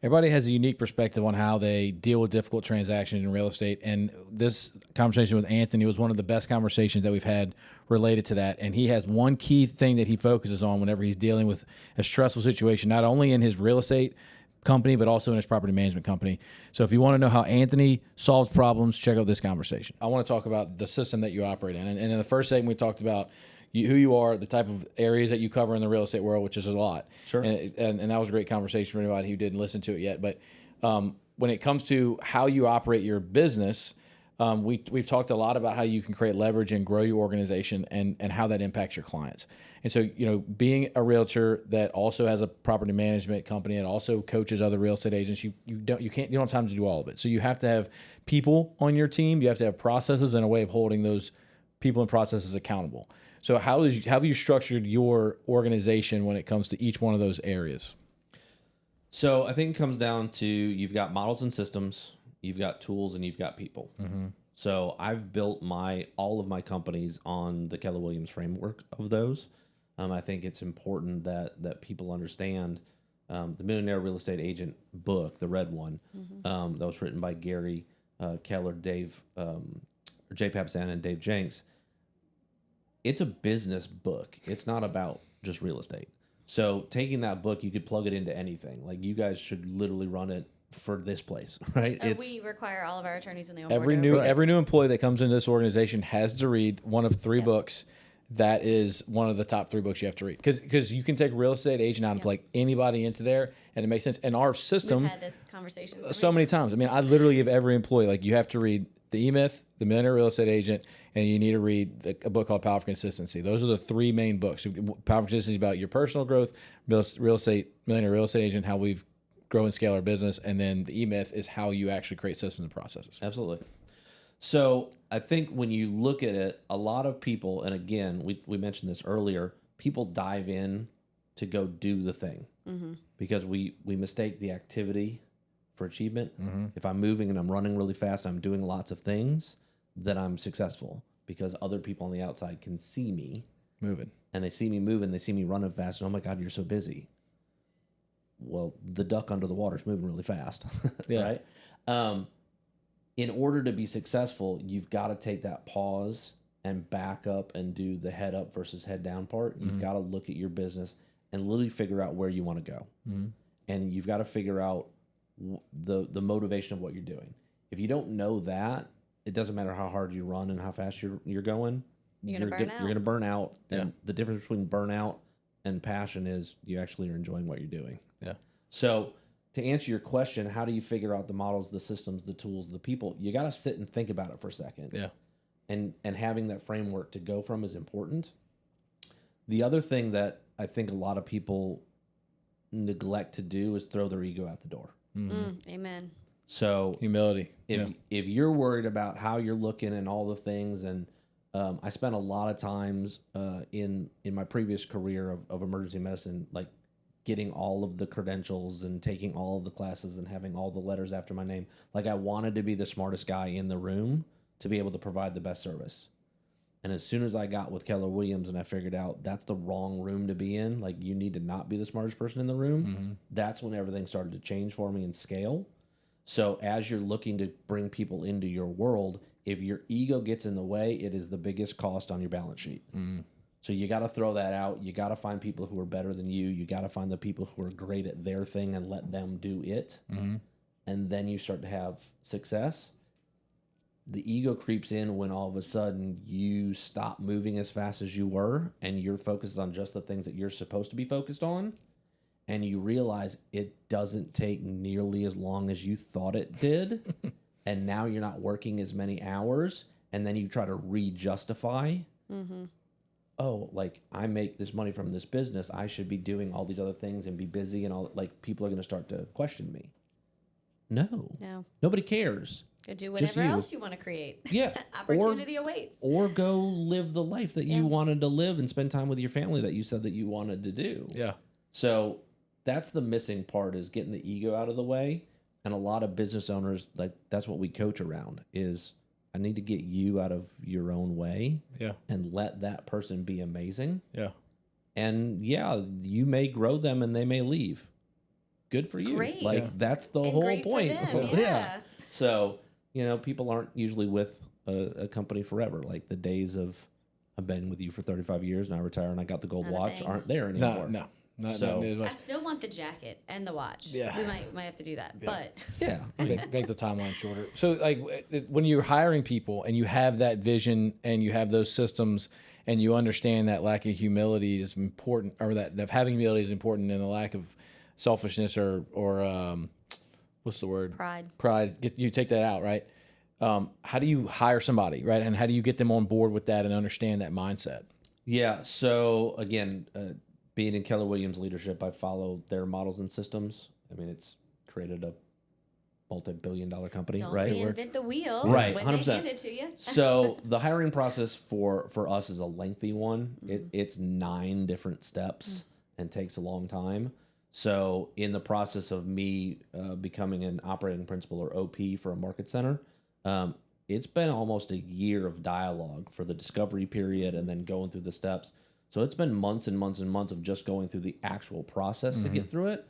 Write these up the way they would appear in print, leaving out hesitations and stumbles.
Everybody has a unique perspective on how they deal with difficult transactions in real estate. And this conversation with Anthony was one of the best conversations that we've had related to that. And he has one key thing that he focuses on whenever he's dealing with a stressful situation, not only in his real estate company, but also in his property management company. So if you want to know how Anthony solves problems, check out this conversation. I want to talk about the system that you operate in. And in the first segment, we talked about who you are, the type of areas that you cover in the real estate world, which is a lot. Sure. And that was a great conversation for anybody who didn't listen to it yet. But when it comes to how you operate your business, we've talked a lot about how you can create leverage and grow your organization and how that impacts your clients. And so, being a realtor that also has a property management company and also coaches other real estate agents, you don't have time to do all of it. So you have to have people on your team. You have to have processes and a way of holding those people and processes accountable. So how have you structured your organization when it comes to each one of those areas? So I think it comes down to you've got models and systems, you've got tools, and you've got people. Mm-hmm. So I've built all of my companies on the Keller Williams framework of those. I think it's important that people understand the Millionaire Real Estate Agent book, the red one, that was written by Gary Keller, Jay Papasan, and Dave Jenks. It's a business book. It's not about just real estate. So taking that book, you could plug it into anything. Like, you guys should literally run it for this place, right? We require all of our attorneys when they onboard. Every new employee that comes into this organization has to read one of three books. That is one of the top 3 books you have to read, because you can take real estate agent out and plug anybody into there, and it makes sense. And our system, we've had this conversation so many times. I mean, I literally give every employee, like, you have to read the E-Myth, the Millionaire Real Estate Agent, and you need to read a book called Power of Consistency. Those are the 3 main books. Power of Consistency is about your personal growth, Millionaire Real Estate Agent, how we've grown and scale our business, and then the E-Myth is how you actually create systems and processes. Absolutely. So I think when you look at it, a lot of people, and again, we mentioned this earlier, people dive in to go do the thing because we mistake the activity for achievement. If I'm moving and I'm running really fast, I'm doing lots of things, then I'm successful because other people on the outside can see me moving. And they see me moving, they see me running fast, and oh my God, you're so busy. Well, the duck under the water is moving really fast, right? In order to be successful, you've got to take that pause and back up and do the head up versus head down part. You've got to look at your business and literally figure out where you want to go. And you've got to figure out the motivation of what you're doing. If you don't know that, it doesn't matter how hard you run and how fast you're going. You're going to burn out. And the difference between burnout and passion is you actually are enjoying what you're doing. Yeah. So to answer your question, how do you figure out the models, the systems, the tools, the people? You got to sit and think about it for a second. Yeah. And having that framework to go from is important. The other thing that I think a lot of people neglect to do is throw their ego out the door. Amen. So humility. If you're worried about how you're looking and all the things, and I spent a lot of times in my previous career of emergency medicine, like getting all of the credentials and taking all of the classes and having all the letters after my name. Like, I wanted to be the smartest guy in the room to be able to provide the best service. And as soon as I got with Keller Williams and I figured out that's the wrong room to be in, like, you need to not be the smartest person in the room, that's when everything started to change for me and scale. So as you're looking to bring people into your world, if your ego gets in the way, it is the biggest cost on your balance sheet. So you got to throw that out. You got to find people who are better than you. You got to find the people who are great at their thing and let them do it. And then you start to have success. The ego creeps in when all of a sudden you stop moving as fast as you were and you're focused on just the things that you're supposed to be focused on. And you realize it doesn't take nearly as long as you thought it did. And now you're not working as many hours. And then you try to re-justify. Oh, like, I make this money from this business. I should be doing all these other things and be busy and all. Like, people are going to start to question me. No. Nobody cares. Go do whatever else you want to create. Yeah. Opportunity awaits. Or go live the life that you wanted to live and spend time with your family that you said that you wanted to do. Yeah. So that's the missing part, is getting the ego out of the way. And a lot of business owners, like, that's what we coach around is, I need to get you out of your own way and let that person be amazing. Yeah. And you may grow them and they may leave. good for you. Great. Like that's the And whole great for point. them, yeah. So, people aren't usually with a company forever. Like the days of I've been with you for 35 years and I retire and I got the gold not a watch thing. aren't there anymore. No. So- I still want the jacket and the watch. Yeah. We might have to do that. But Yeah. make the timeline shorter. So like when you're hiring people and you have that vision and you have those systems and you understand that lack of humility is important, or that having humility is important, and the lack of selfishness or what's the word? Pride. You take that out, right? How do you hire somebody, right? And how do you get them on board with that and understand that mindset? Yeah. So again, being in Keller Williams leadership, I follow their models and systems. I mean, it's created a multi-billion-dollar company, don't right? reinvent the wheel Right, when 100%. they hand it to you. So the hiring process for us is a lengthy one. It's 9 different steps and takes a long time. So in the process of me becoming an operating principal or OP for a market center, it's been almost a year of dialogue for the discovery period and then going through the steps. So it's been months and months and months of just going through the actual process to get through it.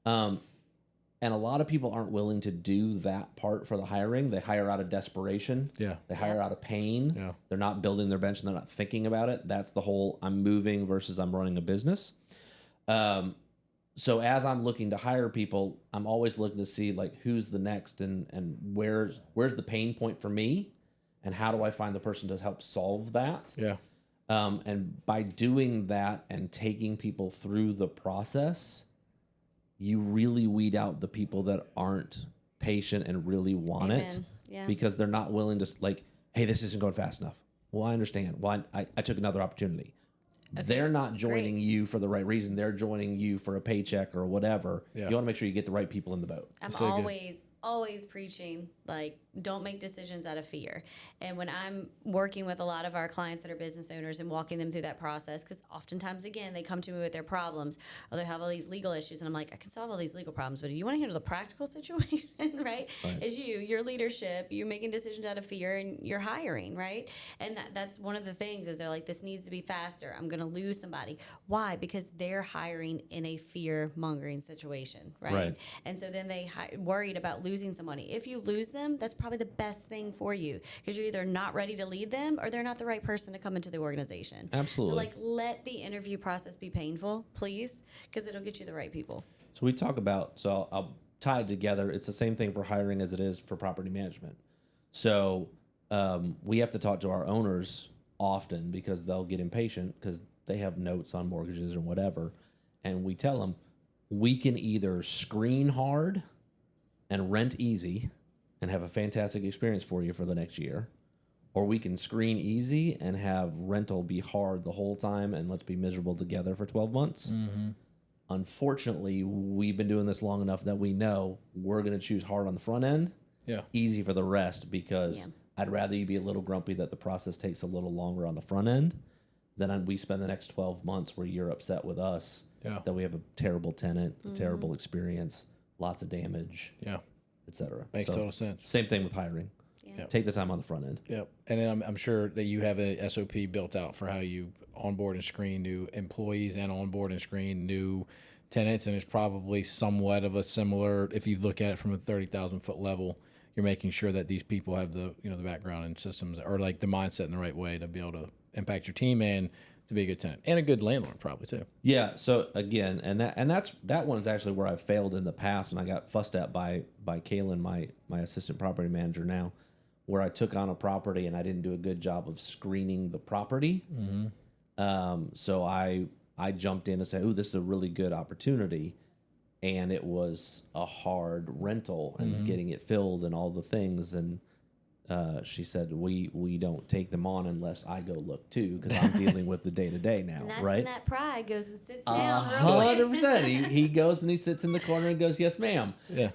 And a lot of people aren't willing to do that part for the hiring. They hire out of desperation. Yeah. They hire out of pain. Yeah. They're not building their bench and they're not thinking about it. That's the whole I'm moving versus I'm running a business. So as I'm looking to hire people, I'm always looking to see like who's the next and where's the pain point for me and how do I find the person to help solve that? Yeah. And by doing that and taking people through the process, you really weed out the people that aren't patient and really want it Amen. Yeah. because they're not willing to like, hey, this isn't going fast enough. Well, I understand. Well, I took another opportunity. Okay. They're not joining you for the right reason. They're joining you for a paycheck or whatever. Yeah. You want to make sure you get the right people in the boat. I'm So always preaching, like, don't make decisions out of fear. And when I'm working with a lot of our clients that are business owners and walking them through that process, because oftentimes, again, they come to me with their problems or they have all these legal issues. And I'm like, I can solve all these legal problems, but do you want to handle the practical situation, right? Is your leadership, you're making decisions out of fear and you're hiring, right? And that's one of the things is they're like, this needs to be faster. I'm going to lose somebody. Why? Because they're hiring in a fear-mongering situation, right? And so then they worried about losing somebody. If you lose them, that's probably the best thing for you because you're either not ready to lead them or they're not the right person to come into the organization. Absolutely. So like let the interview process be painful, please, because it'll get you the right people. So we talk about, so I'll tie it together. It's the same thing for hiring as it is for property management. So we have to talk to our owners often because they'll get impatient because they have notes on mortgages or whatever. And we tell them we can either screen hard and rent easy and have a fantastic experience for you for the next year, or we can screen easy and have rental be hard the whole time and let's be miserable together for 12 months. Unfortunately, we've been doing this long enough that we know we're going to choose hard on the front end, easy for the rest, because I'd rather you be a little grumpy that the process takes a little longer on the front end than we spend the next 12 months where you're upset with us that we have a terrible tenant, a terrible experience, lots of damage, etc. Makes total sense. Same thing with hiring. Take the time on the front end. Yep. And then I'm sure that you have a SOP built out for how you onboard and screen new employees and onboard and screen new tenants. And it's probably somewhat of a similar, if you look at it from a 30,000 foot level, you're making sure that these people have the, the background and systems or like the mindset in the right way to be able to impact your team and to be a good tenant and a good landlord probably too. Yeah. So again, that one's actually where I've failed in the past, and I got fussed at by Kaylin, my assistant property manager now, where I took on a property and I didn't do a good job of screening the property. So I jumped in and said, "Ooh, this is a really good opportunity," and it was a hard rental and getting it filled and all the things and. She said, we don't take them on unless I go look too, because I'm dealing with the day-to-day now, And that's right? when that pride goes and sits down real quick. 100%. He goes and he sits in the corner and goes, "Yes, ma'am." Yeah.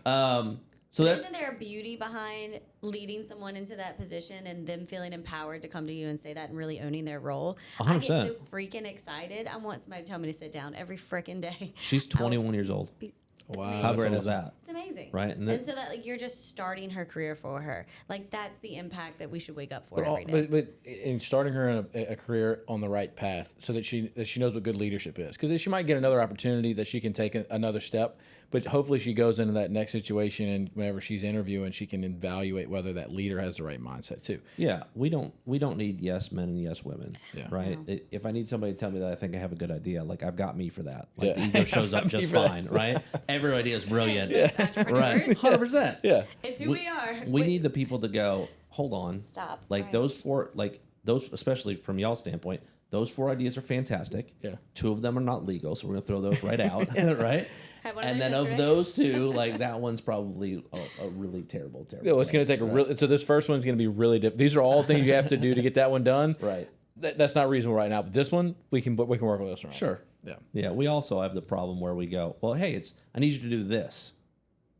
So that's Isn't there a beauty behind leading someone into that position and them feeling empowered to come to you and say that and really owning their role? 100%. I get so freaking excited. I want somebody to tell me to sit down every freaking day. she's 21 years old. It's Wow. amazing. How great That's is that? It's amazing. Right. And so that, like, you're just starting her career for her. Like, that's the impact that we should wake up for But, every day. but in starting her in a career on the right path, so that she knows what good leadership is, because she might get another opportunity that she can take another step, but hopefully she goes into that next situation, and whenever she's interviewing, she can evaluate whether that leader has the right mindset too. Yeah, we don't need yes men and yes women. Yeah. Right. No. If I need somebody to tell me that I think I have a good idea, like I've got me for that. Like Yeah. the ego shows up Got me just for that. fine. Right. Every idea is brilliant. Yes, Right. entrepreneurs. 100%. Yeah. It's who we are. We need the people to go, hold on. Stop. Like Right. those, especially from y'all's standpoint, those 4 ideas are fantastic. Yeah. 2 of them are not legal, so we're gonna throw those right out. Right. Had one of And those then of yesterday. those 2, like that one's probably a really terrible. Yeah, it's going to take a real. So this first one's going to be really difficult. These are all things you have to do to get that one done. Right. That's not reasonable right now, but this one we can work with this one. Sure. Yeah. Yeah, we also have the problem where we go, well, hey, I need you to do this.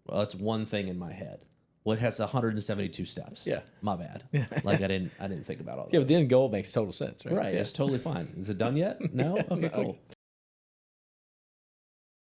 Well, it's one thing in my head. Well, it has 172 steps. Yeah. My bad. Like I didn't think about all that. Yeah, but the end goal makes total sense, right? Right. Yeah. It's totally fine. Is it done yet? No? Okay, cool.